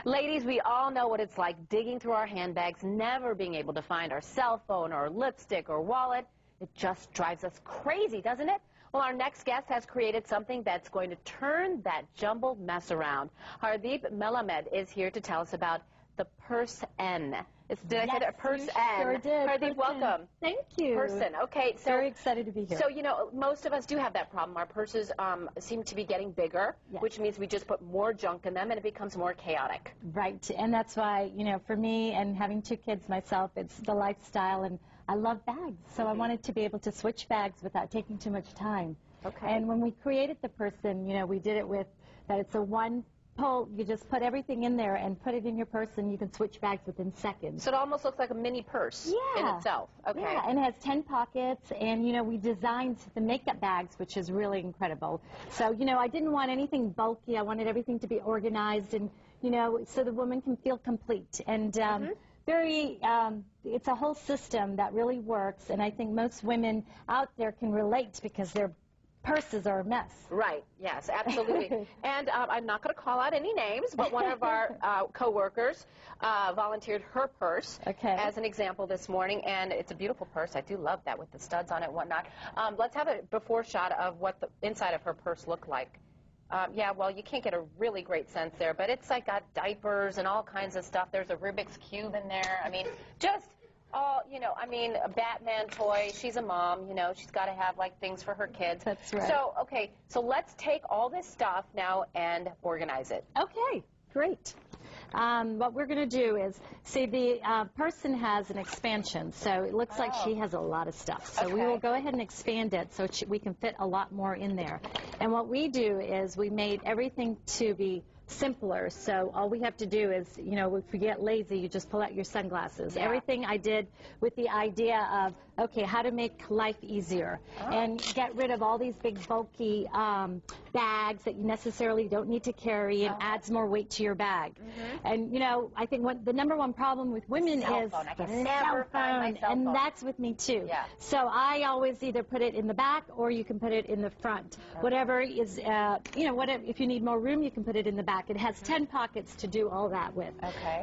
Ladies, we all know what it's like digging through our handbags, never being able to find our cell phone or lipstick or wallet. It just drives us crazy, doesn't it? Well, our next guest has created something that's going to turn that jumbled mess around. Hardeep Melamed is here to tell us about the Purse N. Did I say that? Purse N. Sure did. Hardeep, welcome. Thank you. Person. Okay, so very excited to be here. So, you know, most of us do have that problem. Our purses seem to be getting bigger, yes, which means we just put more junk in them and it becomes more chaotic. Right, and that's why, you know, for me and having 2 kids myself, it's the lifestyle, and I love bags, so I wanted to be able to switch bags without taking too much time. Okay. And when we created the Person, you know, we did it with that it's a one pull, you just put everything in there and put it in your purse, and you can switch bags within seconds. So it almost looks like a mini purse in itself. Okay. Yeah, and it has 10 pockets, and, you know, we designed the makeup bags, which is really incredible. So, you know, I didn't want anything bulky. I wanted everything to be organized and, you know, so the woman can feel complete. And it's a whole system that really works, and I think most women out there can relate because their purses are a mess. Right, yes, absolutely. And I'm not going to call out any names, but one of our co-workers volunteered her purse as an example this morning, and it's a beautiful purse. I do love that with the studs on it and whatnot. Let's have a before shot of what the inside of her purse looked like. Yeah, well, you can't get a really great sense there, but it's like got diapers and all kinds of stuff. There's a Rubik's Cube in there. I mean, just all, you know, I mean, a Batman toy. She's a mom, you know, she's got to have, like, things for her kids. That's right. So, okay, so let's take all this stuff now and organize it. Okay, great. What we're going to do is, see, the Person has an expansion, so it looks like she has a lot of stuff. So we will go ahead and expand it so we can fit a lot more in there. And what we do is we made everything to be simpler, so all we have to do is, you know, if you get lazy, you just pull out your sunglasses. Everything I did with the idea of, okay, how to make life easier and get rid of all these big bulky bags that you necessarily don't need to carry and adds more weight to your bag. And, you know, I think the #1 problem with women is I can never find my cell phone. And that's with me too. So I always either put it in the back or you can put it in the front. Whatever is, you know, whatever, if you need more room, you can put it in the back. It has 10 pockets to do all that with.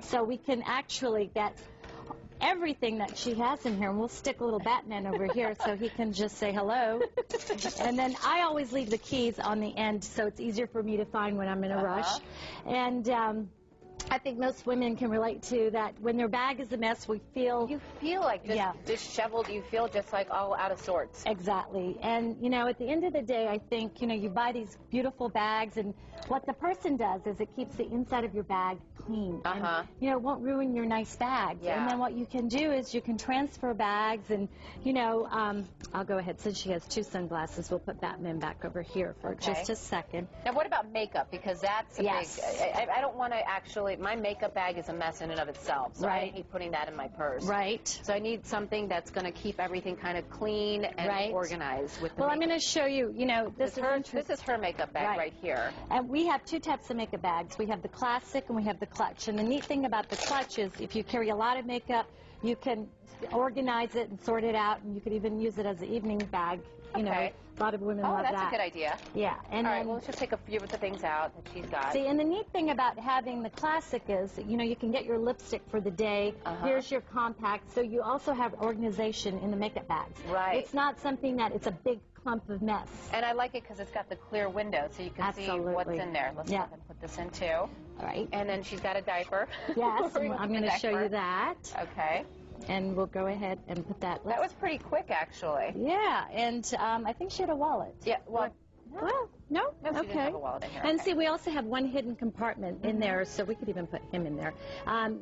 So we can actually get everything that she has in here, and we'll stick a little Batman over here so he can just say hello. And then I always leave the keys on the end so it's easier for me to find when I'm in a rush. And I think most women can relate to that. When their bag is a mess, we feel... You feel like just disheveled. You feel just like all out of sorts. Exactly. And, you know, at the end of the day, I think, you know, you buy these beautiful bags, and what the Person does is it keeps the inside of your bag clean. And, you know, it won't ruin your nice bags. And then what you can do is you can transfer bags and, you know, I'll go ahead. Since she has 2 sunglasses, we'll put Batman back over here for just a second. Now, what about makeup? Because that's a big... I don't want to actually... My makeup bag is a mess in and of itself, so I hate putting that in my purse. So I need something that's going to keep everything kind of clean and organized. With the I'm going to show you, you know, this is her makeup bag right here. And we have 2 types of makeup bags. We have the classic and we have the clutch. And the neat thing about the clutch is if you carry a lot of makeup, you can organize it and sort it out, and you could even use it as an evening bag. You know, a lot of women love that. Oh, that's a good idea. Yeah. And all right, well, let's just take a few of the things out that she's got. See, and the neat thing about having the classic is, you know, you can get your lipstick for the day. Here's your compact. So you also have organization in the makeup bags. It's not something that it's a big clump of mess. And I like it because it's got the clear window, so you can see what's in there. Let's go ahead and put this in, too. All right. And then she's got a diaper. Yes, I'm going to show you that. Okay. And we'll go ahead and put that. That was pretty quick, actually. Yeah, and I think she had a wallet. Yeah, well, no, she didn't have a wallet in here. And see, we also have one hidden compartment in there, so we could even put him in there.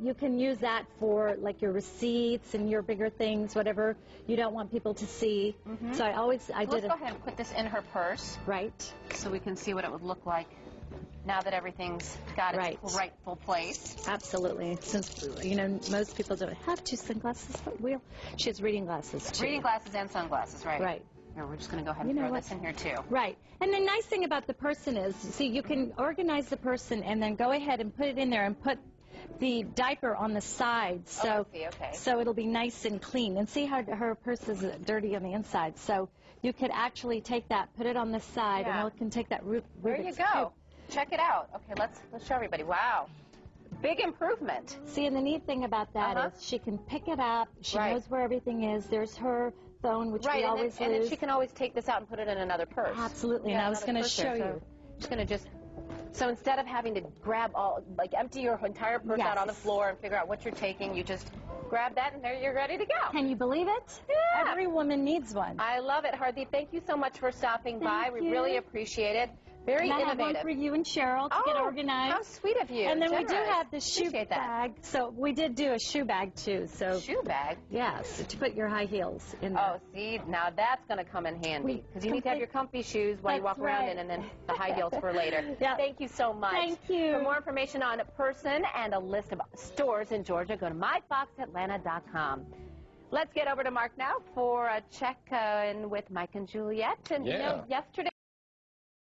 You can use that for, like, your receipts and your bigger things, whatever you don't want people to see. So let's go ahead and put this in her purse. Right. So we can see what it would look like now that everything's got its rightful place. Absolutely. Since, you know, most people don't have 2 sunglasses, but she has reading glasses, too. Reading glasses and sunglasses, right. Right. Here, we're just going to go ahead and throw this in here, too. Right. And the nice thing about the Person is, see, you can organize the Person and then go ahead and put it in there and put the diaper on the side. So, so it'll be nice and clean. And see how her purse is dirty on the inside. So you could actually take that, put it on the side, and it can take that Rubik's There you go. Cube. Check it out. Okay, let's show everybody. Wow. Big improvement. See, and the neat thing about that is she can pick it up. She knows where everything is. There's her phone, which we always lose. And then she can always take this out and put it in another purse. Absolutely. And I was going to show you. She's going to so instead of having to grab empty your entire purse out on the floor and figure out what you're taking, you just grab that and there you're ready to go. Can you believe it? Yeah. Every woman needs one. I love it, Hardeep. Thank you so much for stopping by. We really appreciate it. Very innovative. I have one for you and Cheryl to get organized. How sweet of you. And then we do have the shoe bag. So we did do a shoe bag, too. So shoe bag? Yes, to put your high heels in there. Oh, see, now that's going to come in handy. Because you need to have your comfy shoes while you walk around in, and then the high heels for later. Thank you so much. Thank you. For more information on Person and a list of stores in Georgia, go to myfoxatlanta.com. Let's get over to Mark now for a check-in with Mike and Juliet. And, you know, yesterday...